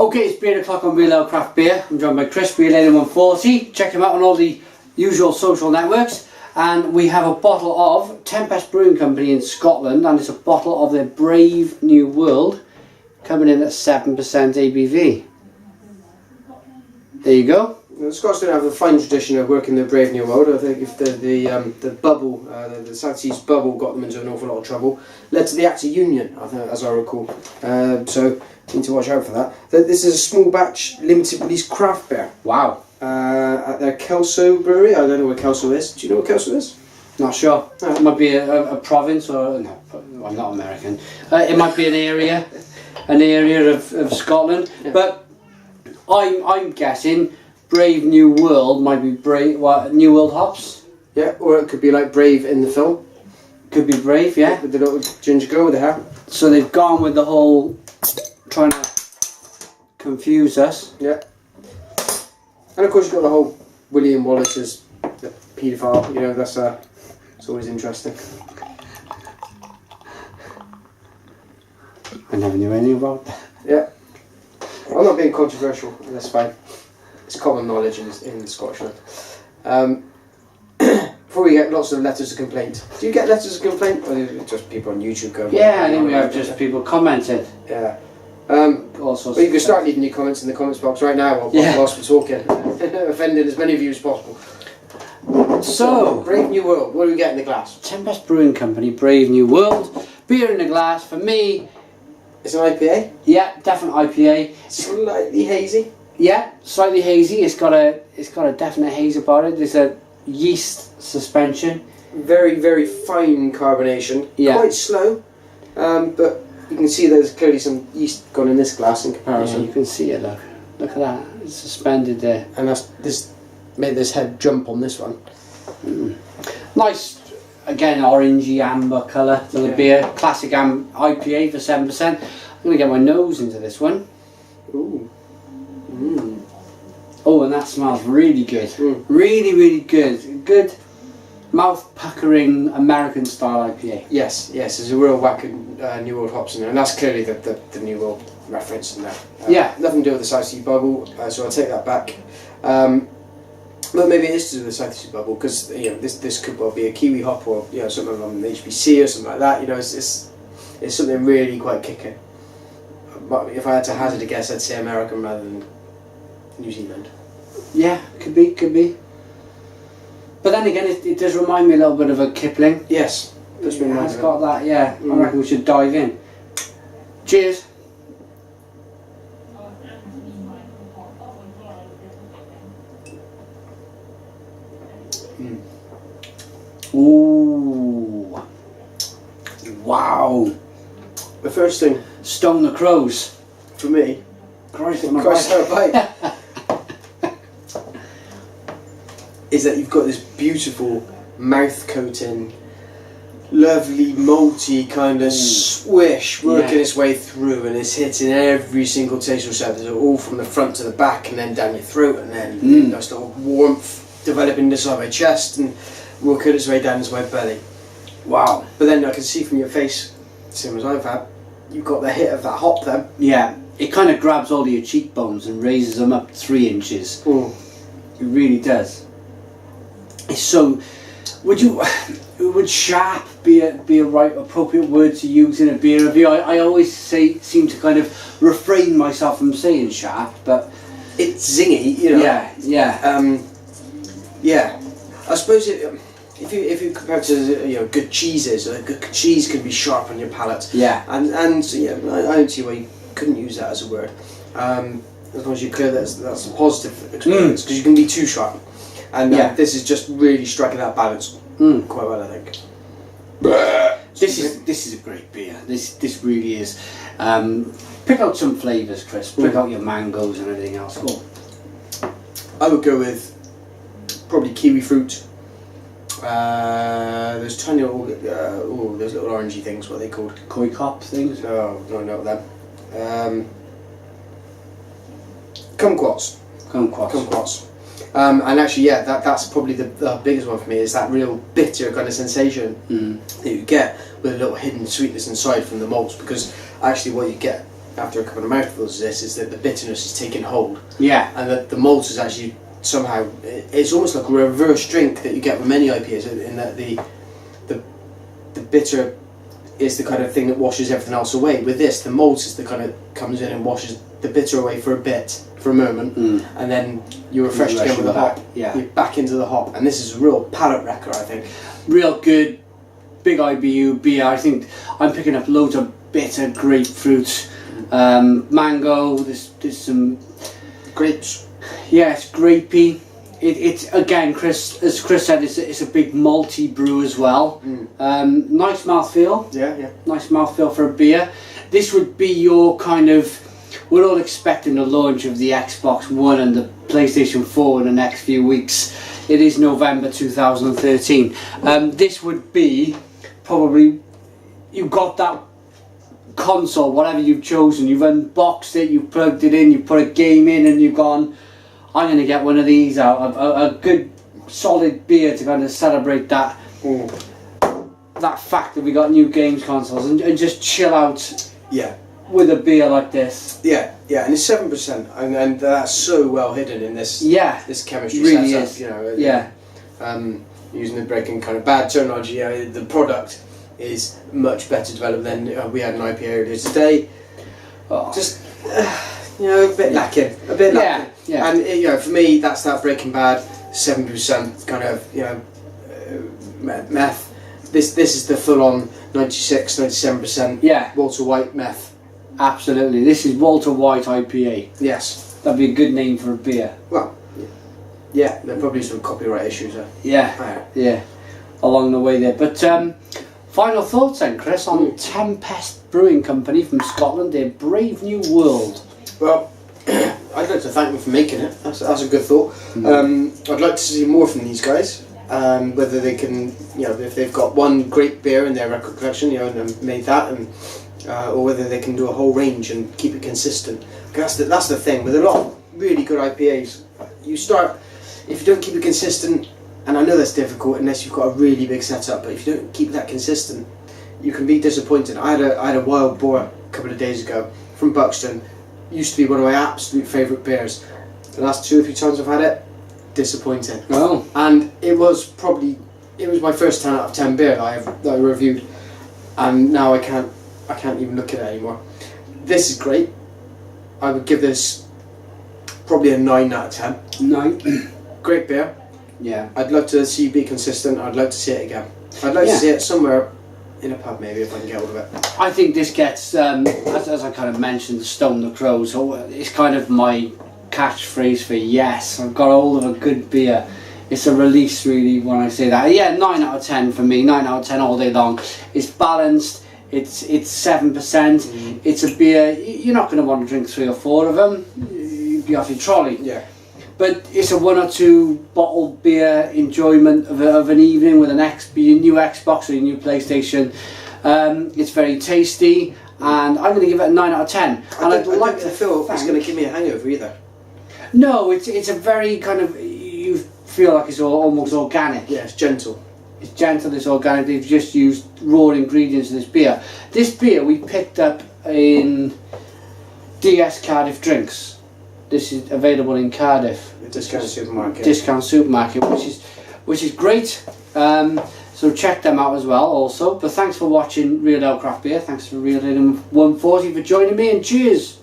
Okay, it's beer o'clock on Real Ale Craft Beer. I'm joined by Chris, Real Ale 140. Check him out on all the usual social networks. And we have a bottle of Tempest Brewing Company in Scotland, and it's a bottle of their Brave New World, coming in at 7% ABV. There you go. The Scots don't have a fine tradition of working the Brave New World. I think if the bubble, the South Seas bubble got them into an awful lot of trouble, led to the Acts of Union, I think, as I recall. So need to watch out for that. This is a small batch, limited release craft beer. Wow. At their Kelso brewery. I don't know where Kelso is. Do you know what Kelso is? Not sure. It might be a province, or no, I'm not American. It might be an area of Scotland. Yeah. But I'm guessing Brave New World might be New World hops. Yeah, or it could be like Brave in the film. Could be Brave, yeah. With the little ginger girl with the hair. So they've gone with the whole trying to confuse us. Yeah. And of course you've got the whole William Wallace's the paedophile, you know, that's it's always interesting. I never knew anything about that. Yeah. I'm not being controversial, that's fine. It's common knowledge in Scotland. Before we get lots of letters of complaint. Do you get letters of complaint? Or just people on YouTube going? Yeah, I think we have just people commented. Yeah. All sorts. Well, you can start leaving your comments in the comments box right now whilst we're talking, offending as many of you as possible. So, Brave New World, what do we get in the glass? Tempest Brewing Company, Brave New World. Beer in the glass, for me... It's an IPA? Yeah, definite IPA. Slightly hazy? Yeah, slightly hazy. It's got a definite haze about it. There's a yeast suspension. Very, very fine carbonation. Yeah. Quite slow, but you can see there's clearly some yeast gone in this glass in comparison. Yeah, you can see it, look. Look at that. It's suspended there. And this made this head jump on this one. Nice, again, orangey amber colour to the beer. Classic IPA for 7%. I'm going to get my nose into this one. Ooh. Mm. Oh, and that smells really good. Mm. Really, really good. Good mouth-puckering American style IPA. Yes, there's a real whack of New World hops in there, and that's clearly the New World reference in there. Yeah. Nothing to do with the South Sea bubble, so I'll take that back. But maybe it is to do with the South Sea bubble, because this could well be a Kiwi hop, or something on the HBC or something like that. It's something really quite kicking. But if I had to hazard a guess, I'd say American rather than New Zealand. Yeah, could be. But then again, it does remind me a little bit of a Kipling. Yes. It's got that, yeah. I reckon we should dive in. Cheers. Mm. Ooh. Wow. The first thing... Stone the crows. For me... Christ, is that you've got this beautiful mouth coating, lovely malty kind of swish working its way through, and it's hitting every single taste receptor, all from the front to the back and then down your throat, and then that's the warmth developing inside my chest and working its way down into my belly. Wow. But then I can see from your face, same as I've had, you've got the hit of that hop then. Yeah, it kind of grabs all your cheekbones and raises them up 3 inches. Mm. It really does. It's so... Would sharp be a right appropriate word to use in a beer review? I always seem to kind of refrain myself from saying sharp, but it's zingy, Yeah. I suppose if you compare it to good cheeses, a good cheese can be sharp on your palate. Yeah. And I don't see why you couldn't use that as a word. As long as you're clear that's a positive experience, because you can be too sharp. And this is just really striking that balance quite well, I think. This is a great beer. This really is. Pick out some flavours, Chris. Pick out your mangoes and everything else. Cool. I would go with probably kiwi fruit. Those tiny little, those little orangey things. What are they called? Koi cop things. No, not them. Kumquats. And actually, that's probably the biggest one for me, is that real bitter kind of sensation that you get with a little hidden sweetness inside from the malts, because actually what you get after a couple of mouthfuls of this is that the bitterness is taking hold, Yeah. and that the malt is actually somehow, it's almost like a reverse drink that you get with many IPAs, in that the bitter is the kind of thing that washes everything else away. With this, the malt is the kind of comes in and washes the bitter away for a moment, and then you're refreshed again with the hop. Yeah. You're back into the hop, and this is a real palate wrecker, I think. Real good, big IBU beer. I think I'm picking up loads of bitter grapefruit, mango. There's some grapes. Yeah, it's grapey. It's again, as Chris said, it's a big malty brew as well. Nice mouthfeel. Yeah. Nice mouthfeel for a beer. This would be your kind of. We're all expecting the launch of the Xbox One and the PlayStation 4 in the next few weeks. It is November 2013. This would be probably, you've got that console, whatever you've chosen, you've unboxed it, you've plugged it in, you've put a game in, and you've gone, I'm going to get one of these out, a good solid beer to kind of celebrate that that fact that we got new games consoles, and just chill out. Yeah. With a beer like this. Yeah, and it's 7%, and that's so well hidden in this. Yeah, this chemistry really setup. is. You know. Yeah. Using the breaking kind of bad terminology, the product is much better developed than we had an IPA earlier today. Just a bit lacking. A bit lacking. Yeah. And for me, that's that Breaking Bad 7% kind of meth. This is the full on 96, 97%. Yeah. Walter White meth. Absolutely. This is Walter White IPA. Yes. That'd be a good name for a beer. Well, yeah, there are probably some copyright issues there. Yeah. Along the way there. But final thoughts then, Chris, on Tempest Brewing Company from Scotland, their Brave New World. Well, I'd like to thank them for making it. That's a good thought. I'd like to see more from these guys. Whether they can, if they've got one great beer in their record collection, and made that, and or whether they can do a whole range and keep it consistent. That's the thing with a lot of really good IPAs. You start, if you don't keep it consistent, and I know that's difficult unless you've got a really big setup, but if you don't keep that consistent, you can be disappointed. I had a Wild Boar a couple of days ago from Buxton. Used to be one of my absolute favourite beers. The last 2 or 3 times I've had it, disappointing. Oh. And it was my first 10 out of 10 beer that I reviewed, and now I can't even look at it anymore. This is great. I would give this probably a 9 out of 10. 9. Great beer. Yeah. I'd love to see you be consistent. I'd like to see it again. I'd like to see it somewhere in a pub, maybe, if I can get hold of it. I think this gets, as I kind of mentioned, the Stone the Crow, so it's kind of my catchphrase for yes, I've got hold of a good beer. It's a release, really, when I say that. Yeah, 9 out of 10 for me, 9 out of 10 all day long. It's balanced, it's 7%, it's a beer, you're not going to want to drink 3 or 4 of them, you'd be off your trolley. Yeah. But it's a 1 or 2 bottle beer enjoyment of an evening with your new Xbox or your new PlayStation. It's very tasty, and I'm going to give it a 9 out of 10. And I'd like to feel it's going to give me a hangover either. No, it's a very kind of, you feel like it's almost organic. Yeah, it's gentle. It's gentle, it's organic. They've just used raw ingredients in this beer. This beer we picked up in DS Cardiff Drinks. This is available in Cardiff. The discount supermarket. Discount supermarket, which is great. So check them out as well also. But thanks for watching Real Ale Craft Beer. Thanks for Real Ale 140 for joining me, and cheers.